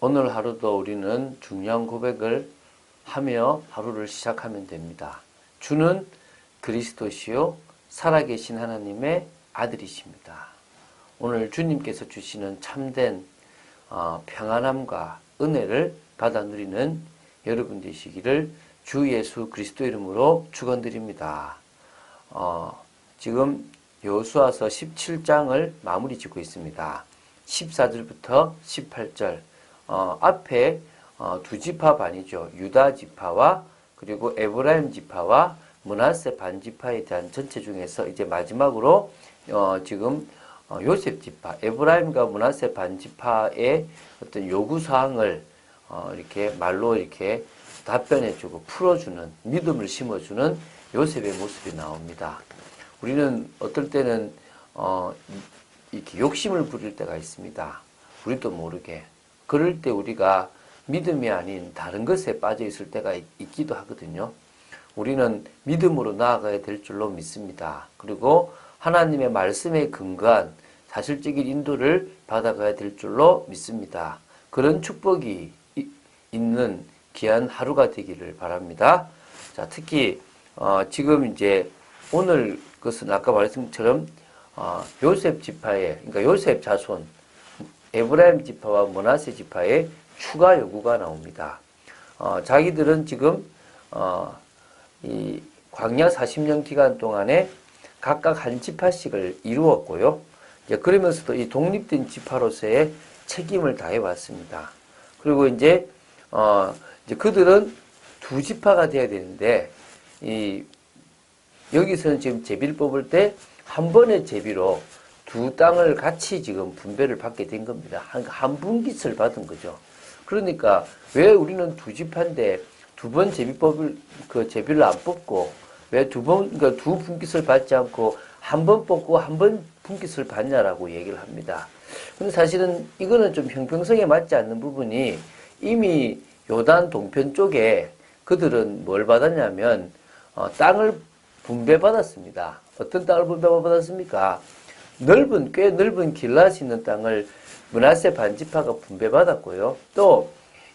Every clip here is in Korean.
오늘 하루도 우리는 중요한 고백을 하며 하루를 시작하면 됩니다. 주는 그리스도시요 살아계신 하나님의 아들이십니다. 오늘 주님께서 주시는 참된 평안함과 은혜를 받아 누리는 여러분 되시기를 주 예수 그리스도 이름으로 축원드립니다. 지금 여호수아서 17장을 마무리 짓고 있습니다. 14절부터 18절 앞에 두 지파 반이죠. 유다 지파와 그리고 에브라임 지파와 므낫세 반 지파에 대한 전체 중에서 이제 마지막으로 지금 요셉 지파, 에브라임과 므낫세 반 지파의 어떤 요구 사항을 이렇게 말로 이렇게 답변해주고 풀어주는 믿음을 심어주는 요셉의 모습이 나옵니다. 우리는 어떨 때는 이렇게 욕심을 부릴 때가 있습니다. 우리도 모르게. 그럴 때 우리가 믿음이 아닌 다른 것에 빠져 있을 때가 있기도 하거든요. 우리는 믿음으로 나아가야 될 줄로 믿습니다. 그리고 하나님의 말씀에 근거한 사실적인 인도를 받아가야 될 줄로 믿습니다. 그런 축복이 있는 귀한 하루가 되기를 바랍니다. 자, 특히 지금 이제 오늘 것은 아까 말씀처럼 요셉 지파의, 그러니까 요셉 자손, 에브라임 지파와 므낫세 지파의 추가 요구가 나옵니다. 자기들은 지금 이 광야 40년 기간 동안에 각각 한 지파씩을 이루었고요. 이제 그러면서도 이 독립된 지파로서의 책임을 다해 왔습니다. 그리고 이제 그들은 두 지파가 돼야 되는데 여기서는 지금 제비를 뽑을 때 한 번의 제비로 두 땅을 같이 지금 분배를 받게 된 겁니다. 한 분깃을 받은 거죠. 그러니까 왜 우리는 두 지파인데 두 번 제비 뽑을 그 제비를 안 뽑고 왜 그러니까 두 분깃을 받지 않고 한 번 뽑고 한 번 분깃을 받냐라고 얘기를 합니다. 근데 사실은 이거는 좀 형평성에 맞지 않는 부분이 이미 요단 동편 쪽에 그들은 뭘 받았냐면 땅을 분배받았습니다. 어떤 땅을 분배받았습니까? 꽤 넓은 길랏이 있는 땅을 므낫세 반지파가 분배받았고요. 또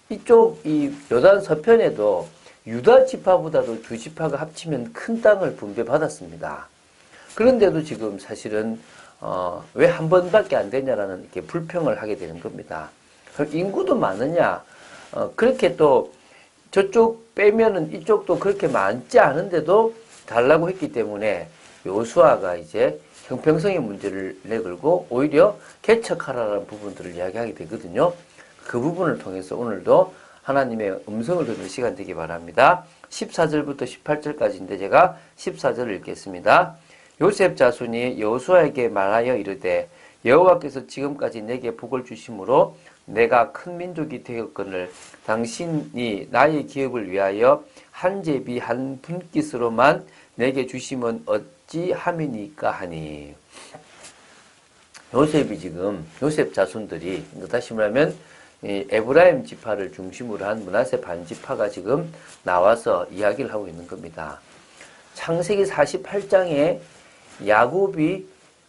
이쪽 이 요단 서편에도 유다 지파보다도 두 지파가 합치면 큰 땅을 분배받았습니다. 그런데도 지금 사실은 왜 한 번밖에 안 되냐라는 이렇게 불평을 하게 되는 겁니다. 인구도 많으냐? 그렇게 또 저쪽 빼면은 이쪽도 그렇게 많지 않은데도 달라고 했기 때문에 여호수아가 이제 형평성의 문제를 내걸고 오히려 개척하라는 부분들을 이야기하게 되거든요. 그 부분을 통해서 오늘도 하나님의 음성을 듣는 시간 되기 바랍니다. 14절부터 18절까지인데 제가 14절을 읽겠습니다. 요셉 자손이 여호수아에게 말하여 이르되 여호와께서 지금까지 내게 복을 주심으로 내가 큰 민족이 되었거늘 당신이 나의 기업을 위하여 한 제비 한 분깃으로만 내게 주시면 어찌함이니까 하니. 요셉이 지금 요셉 자손들이 다시 말하면 에브라임 지파를 중심으로 한 므낫세 반지파가 지금 나와서 이야기를 하고 있는 겁니다. 창세기 48장에 야곱이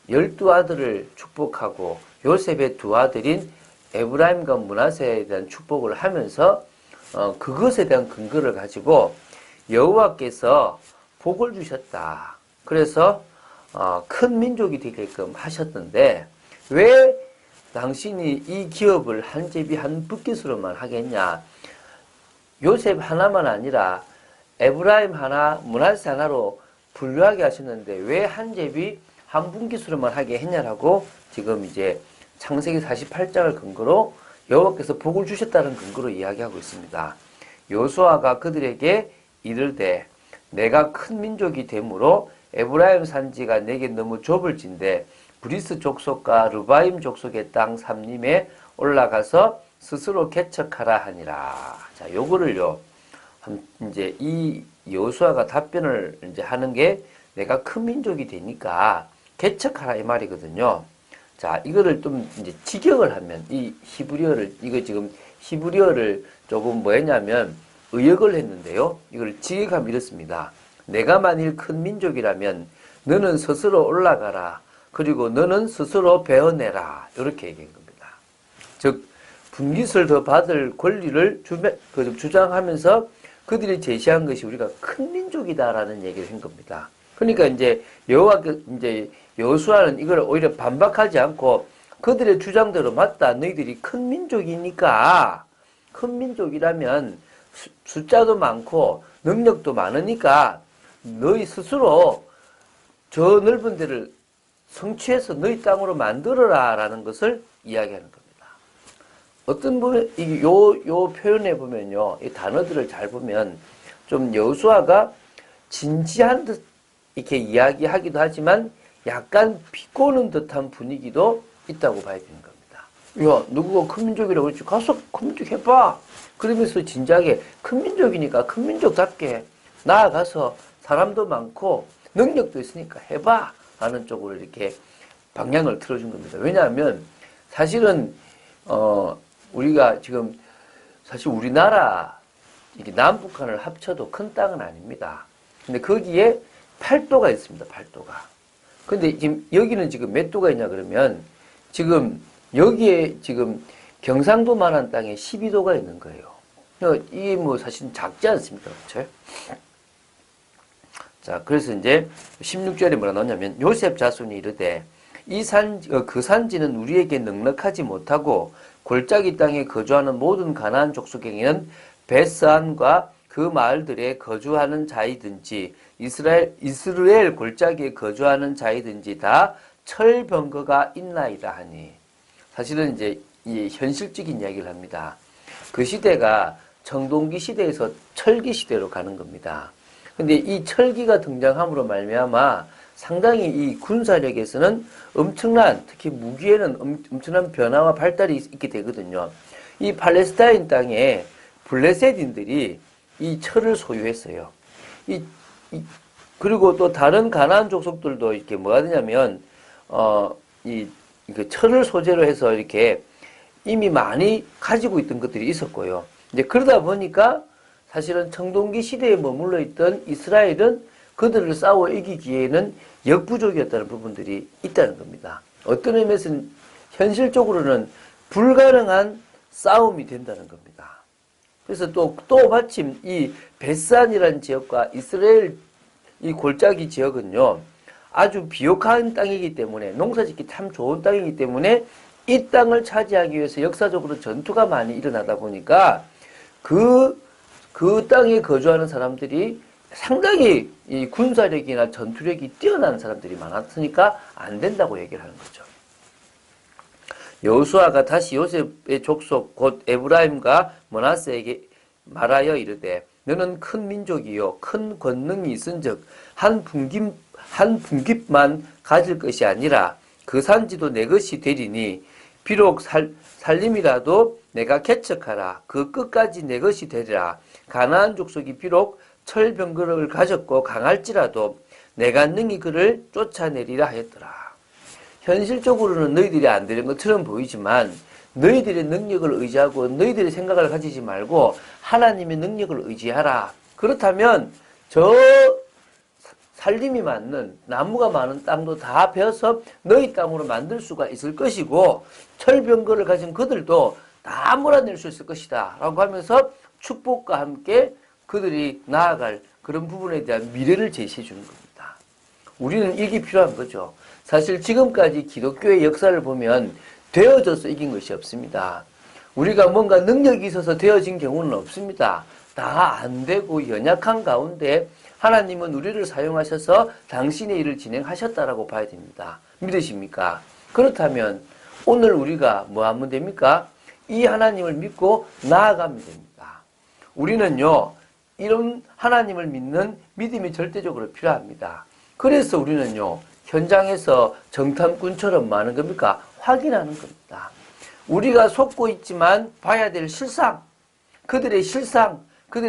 12아들을 축복하고 요셉의 두 아들인 에브라임과 므낫세에 대한 축복을 하면서 그것에 대한 근거를 가지고 여호와께서 복을 주셨다. 그래서 큰 민족이 되게끔 하셨는데 왜 당신이 이 기업을 한 제비 한 붓깃으로만 하겠냐? 요셉 하나만 아니라 에브라임 하나, 므낫세 하나로 분류하게 하셨는데 왜 한 제비 한 분깃으로만 하게 했냐라고 지금 이제 창세기 48장을 근거로 여호와께서 복을 주셨다는 근거로 이야기하고 있습니다. 여호수아가 그들에게 이르되 내가 큰 민족이 되므로 에브라임 산지가 내게 너무 좁을진데 브리스 족속과 르바임 족속의 땅 삼림에 올라가서 스스로 개척하라 하니라. 자, 요거를요. 이제 이 여호수아가 답변을 이제 하는 게 내가 큰 민족이 되니까 개척하라 이 말이거든요. 자, 이거를 좀 이제 직역을 하면 이 히브리어를 이거 지금 히브리어를 조금 뭐 했냐면 의역을 했는데요. 이걸 직역하면 이렇습니다. 내가 만일 큰 민족이라면 너는 스스로 올라가라. 그리고 너는 스스로 베어내라. 이렇게 얘기한 겁니다. 즉 분깃을 더 받을 권리를 주장하면서 그들이 제시한 것이 우리가 큰 민족이다라는 얘기를 한 겁니다. 그러니까 이제 여호수아는 이걸 오히려 반박하지 않고 그들의 주장대로 맞다. 너희들이 큰 민족이니까 큰 민족이라면 숫자도 많고 능력도 많으니까 너희 스스로 저 넓은 데를 성취해서 너희 땅으로 만들어라 라는 것을 이야기하는 겁니다. 어떤 부분, 요 표현에 보면요, 이 단어들을 잘 보면 좀 여호수아가 진지한 듯 이렇게 이야기하기도 하지만 약간 비꼬는 듯한 분위기도 있다고 봐야 되는 겁니다. 야, 누구가 큰 민족이라고 그랬지? 가서 큰 민족 해봐! 그러면서 진지하게 큰 민족이니까 큰 민족답게 나아가서 사람도 많고 능력도 있으니까 해봐! 라는 쪽으로 이렇게 방향을 틀어준 겁니다. 왜냐하면 사실은, 우리가 지금 사실 우리나라 이렇게 남북한을 합쳐도 큰 땅은 아닙니다. 근데 거기에 8도가 있습니다. 8도가. 근데 지금 여기는 지금 몇 도가 있냐 그러면 지금 여기에 지금 경상도만한 땅에 12도가 있는 거예요. 이게 뭐 사실 작지 않습니까? 그렇죠? 자, 그래서 이제 16절에 뭐라 나오냐면 요셉 자손이 이르되 그 산지는 우리에게 넉넉하지 못하고 골짜기 땅에 거주하는 모든 가나안 족속에게는 베스안과 그 마을들에 거주하는 자이든지 이스라엘 골짜기에 거주하는 자이든지 다 철병거가 있나이다 하니, 사실은 이제 이 현실적인 이야기를 합니다. 그 시대가 청동기 시대에서 철기 시대로 가는 겁니다. 근데 이 철기가 등장함으로 말미암아 상당히 이 군사력에서는 엄청난, 특히 무기에는 엄청난 변화와 발달이 있게 되거든요. 이 팔레스타인 땅에 블레셋인들이 이 철을 소유했어요. 그리고 또 다른 가나안 족속들도 이렇게 뭐가 되냐면, 철을 소재로 해서 이렇게 이미 많이 가지고 있던 것들이 있었고요. 이제 그러다 보니까 사실은 청동기 시대에 머물러 있던 이스라엘은 그들을 싸워 이기기에는 역부족이었다는 부분들이 있다는 겁니다. 어떤 의미에서는 현실적으로는 불가능한 싸움이 된다는 겁니다. 그래서 또 마침 이 베스안이라는 지역과 이스라엘 이 골짜기 지역은요, 아주 비옥한 땅이기 때문에, 농사짓기 참 좋은 땅이기 때문에 이 땅을 차지하기 위해서 역사적으로 전투가 많이 일어나다 보니까 그 땅에 거주하는 사람들이 상당히 이 군사력이나 전투력이 뛰어난 사람들이 많았으니까 안 된다고 얘기를 하는 거죠. 여호수아가 다시 요셉의 족속 곧 에브라임과 므낫세에게 말하여 이르되 너는 큰 민족이요 큰 권능이 있은즉 한 분깃만 가질 것이 아니라 그 산지도 내 것이 되리니 비록 살림이라도 내가 개척하라 그 끝까지 내 것이 되리라. 가나안 족속이 비록 철병거를 가졌고 강할지라도 내가 능히 그를 쫓아내리라 하였더라. 현실적으로는 너희들이 안 되는 것처럼 보이지만 너희들의 능력을 의지하고 너희들의 생각을 가지지 말고 하나님의 능력을 의지하라. 그렇다면 저 살림이 많는 나무가 많은 땅도 다 베어서 너희 땅으로 만들 수가 있을 것이고 철병거를 가진 그들도 다 몰아낼 수 있을 것이다 라고 하면서 축복과 함께 그들이 나아갈 그런 부분에 대한 미래를 제시해 주는 겁니다. 우리는 이게 필요한 거죠. 사실 지금까지 기독교의 역사를 보면 되어져서 이긴 것이 없습니다. 우리가 뭔가 능력이 있어서 되어진 경우는 없습니다. 다 안 되고 연약한 가운데 하나님은 우리를 사용하셔서 당신의 일을 진행하셨다라고 봐야 됩니다. 믿으십니까? 그렇다면 오늘 우리가 뭐 하면 됩니까? 이 하나님을 믿고 나아가면 됩니다. 우리는요, 이런 하나님을 믿는 믿음이 절대적으로 필요합니다. 그래서 우리는요, 현장에서 정탐꾼처럼 많은 겁니까? 확인하는 겁니다. 우리가 속고 있지만 봐야 될 실상, 그들의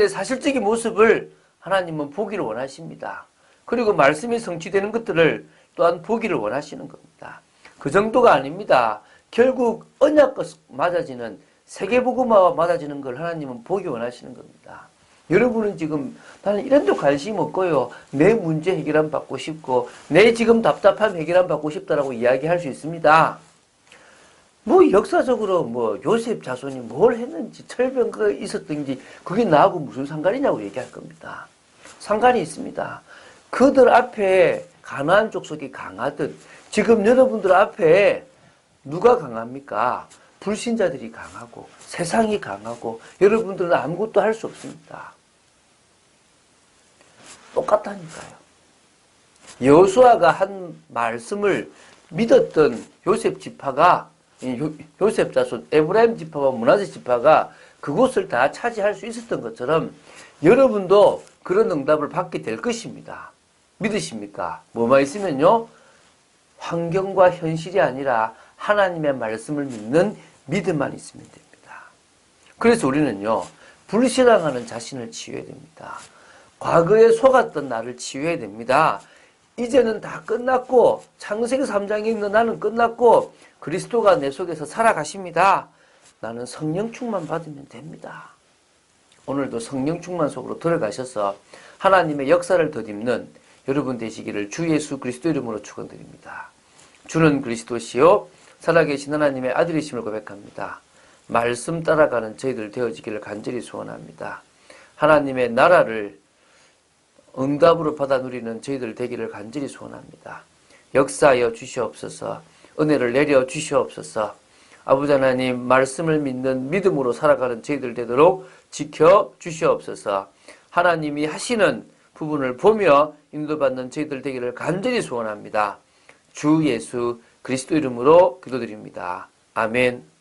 사실적인 모습을 하나님은 보기를 원하십니다. 그리고 말씀이 성취되는 것들을 또한 보기를 원하시는 겁니다. 그 정도가 아닙니다. 결국 언약과 맞아지는 세계복음화와 맞아지는 걸 하나님은 보기 원하시는 겁니다. 여러분은 지금 나는 이런 데 관심 없고요. 내 문제 해결함 받고 싶고 내 지금 답답함 해결함 받고 싶다라고 이야기할 수 있습니다. 뭐 역사적으로 뭐 요셉 자손이 뭘 했는지 철병가 있었던지 그게 나하고 무슨 상관이냐고 얘기할 겁니다. 상관이 있습니다. 그들 앞에 가나안 족속이 강하듯 지금 여러분들 앞에 누가 강합니까? 불신자들이 강하고 세상이 강하고 여러분들은 아무것도 할 수 없습니다. 똑같다니까요. 여호수아가 한 말씀을 믿었던 요셉 지파가 요셉 자손 에브라임 지파와 므낫세 지파가 그곳을 다 차지할 수 있었던 것처럼 여러분도 그런 응답을 받게 될 것입니다. 믿으십니까? 뭐만 있으면요, 환경과 현실이 아니라 하나님의 말씀을 믿는 믿음만 있으면 됩니다. 그래서 우리는요, 불신앙하는 자신을 치유해야 됩니다. 과거에 속았던 나를 치유해야 됩니다. 이제는 다 끝났고 창세기 3장에 있는 나는 끝났고 그리스도가 내 속에서 살아가십니다. 나는 성령 충만 받으면 됩니다. 오늘도 성령 충만 속으로 들어가셔서 하나님의 역사를 덧입는 여러분 되시기를 주 예수 그리스도 이름으로 축원드립니다. 주는 그리스도시요 살아계신 하나님의 아들이심을 고백합니다. 말씀 따라가는 저희들 되어지기를 간절히 소원합니다. 하나님의 나라를 응답으로 받아 누리는 저희들 되기를 간절히 소원합니다. 역사하여 주시옵소서. 은혜를 내려 주시옵소서. 아버지 하나님 말씀을 믿는 믿음으로 살아가는 저희들 되도록 지켜 주시옵소서. 하나님이 하시는 부분을 보며 인도받는 저희들 되기를 간절히 소원합니다. 주 예수 그리스도 이름으로 기도드립니다. 아멘.